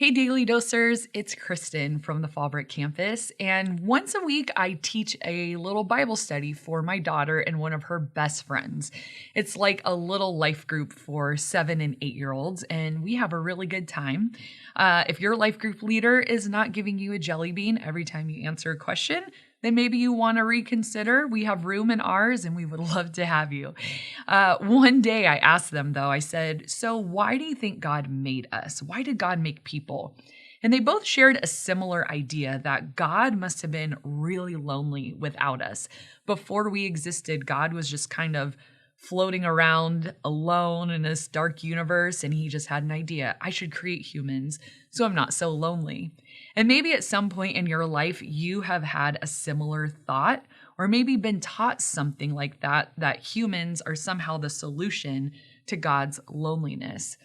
Hey, Daily Dosers, it's Kristen from the Fallbrook campus. And once a week, I teach a little Bible study for my daughter and one of her best friends. It's like a little life group for 7 and 8-year-olds, and we have a really good time. If your life group leader is not giving you a jelly bean every time you answer a question, then maybe you want to reconsider. We have room in ours, and we would love to have you. One day I asked them, though, I said, "So why do you think God made us? Why did God make people?" And they both shared a similar idea that God must have been really lonely without us. Before we existed, God was just kind of floating around alone in this dark universe, and he just had an idea. I should create humans so I'm not so lonely. And maybe at some point in your life, you have had a similar thought, or maybe been taught something like that, that humans are somehow the solution to God's loneliness.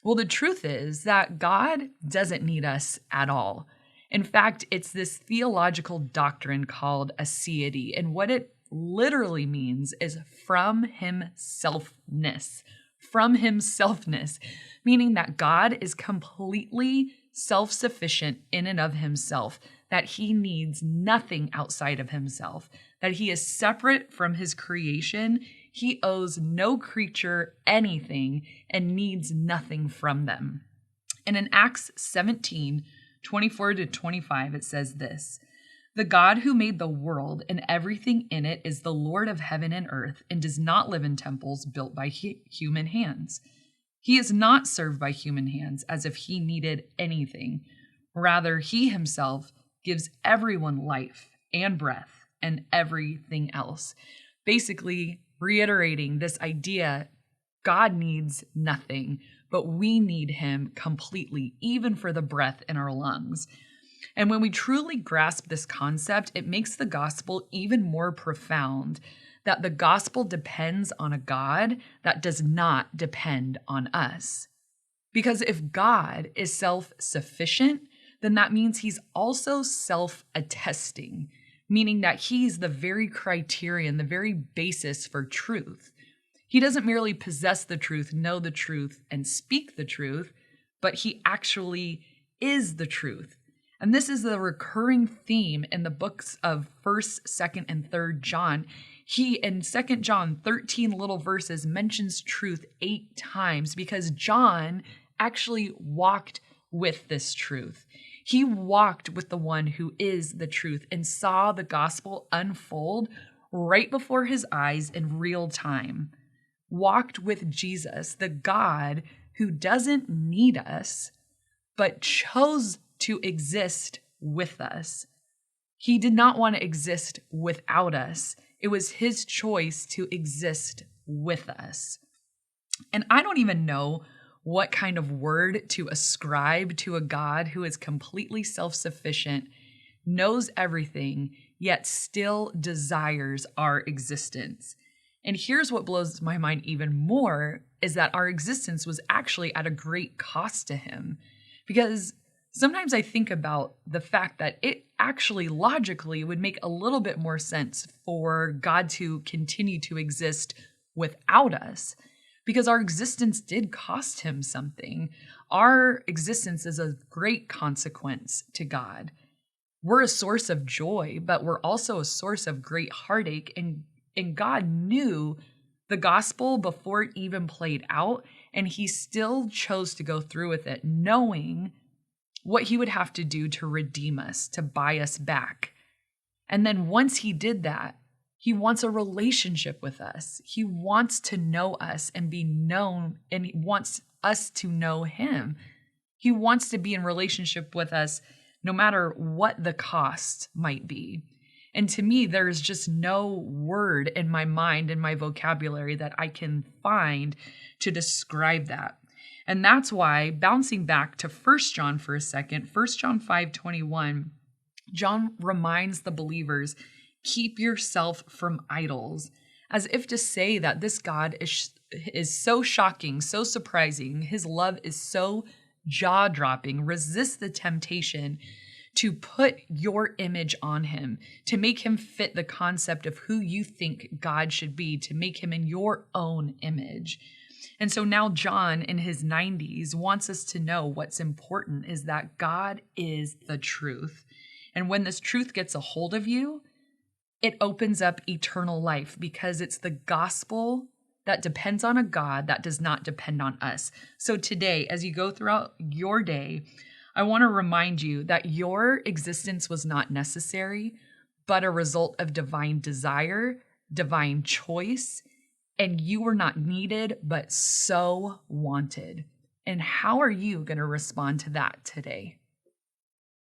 Well, the truth is that God doesn't need us at all. In fact, it's this theological doctrine called aseity, and what it literally means is from himselfness. From himselfness, meaning that God is completely self-sufficient in and of himself, that he needs nothing outside of himself, that he is separate from his creation. He owes no creature anything and needs nothing from them. And in Acts 17:24-25, it says this: "The God who made the world and everything in it is the Lord of heaven and earth and does not live in temples built by human hands. He is not served by human hands as if he needed anything. Rather, he himself gives everyone life and breath and everything else." Basically, reiterating this idea, God needs nothing, but we need him completely, even for the breath in our lungs. And when we truly grasp this concept, it makes the gospel even more profound, that the gospel depends on a God that does not depend on us. Because if God is self-sufficient, then that means he's also self-attesting, meaning that he's the very criterion, the very basis for truth. He doesn't merely possess the truth, know the truth, and speak the truth, but he actually is the truth. And this is the recurring theme in the books of 1st, 2nd, and 3rd John. He, in 2nd John, 13 little verses, mentions truth 8 times because John actually walked with this truth. He walked with the one who is the truth and saw the gospel unfold right before his eyes in real time. Walked with Jesus, the God who doesn't need us, but chose to exist with us. He did not want to exist without us. It was his choice to exist with us. And I don't even know what kind of word to ascribe to a God who is completely self-sufficient, knows everything, yet still desires our existence. And here's what blows my mind even more, is that our existence was actually at a great cost to him. Because sometimes I think about the fact that it actually logically would make a little bit more sense for God to continue to exist without us, because our existence did cost him something. Our existence is a great consequence to God. We're a source of joy, but we're also a source of great heartache, and God knew the gospel before it even played out, and he still chose to go through with it, knowing what he would have to do to redeem us, to buy us back. And then once he did that, he wants a relationship with us. He wants to know us and be known, and he wants us to know him. He wants to be in relationship with us no matter what the cost might be. And to me, there's just no word in my mind, in my vocabulary, that I can find to describe that. And that's why, bouncing back to 1 John for a second, 1 John 5:21, John reminds the believers, keep yourself from idols, as if to say that this God is so shocking, so surprising, his love is so jaw-dropping. Resist the temptation to put your image on him, to make him fit the concept of who you think God should be, to make him in your own image. And so now John in his 90s wants us to know what's important is that God is the truth. And when this truth gets a hold of you, it opens up eternal life because it's the gospel that depends on a God that does not depend on us. So today, as you go throughout your day, I want to remind you that your existence was not necessary, but a result of divine desire, divine choice, and you were not needed, but so wanted. And how are you going to respond to that today?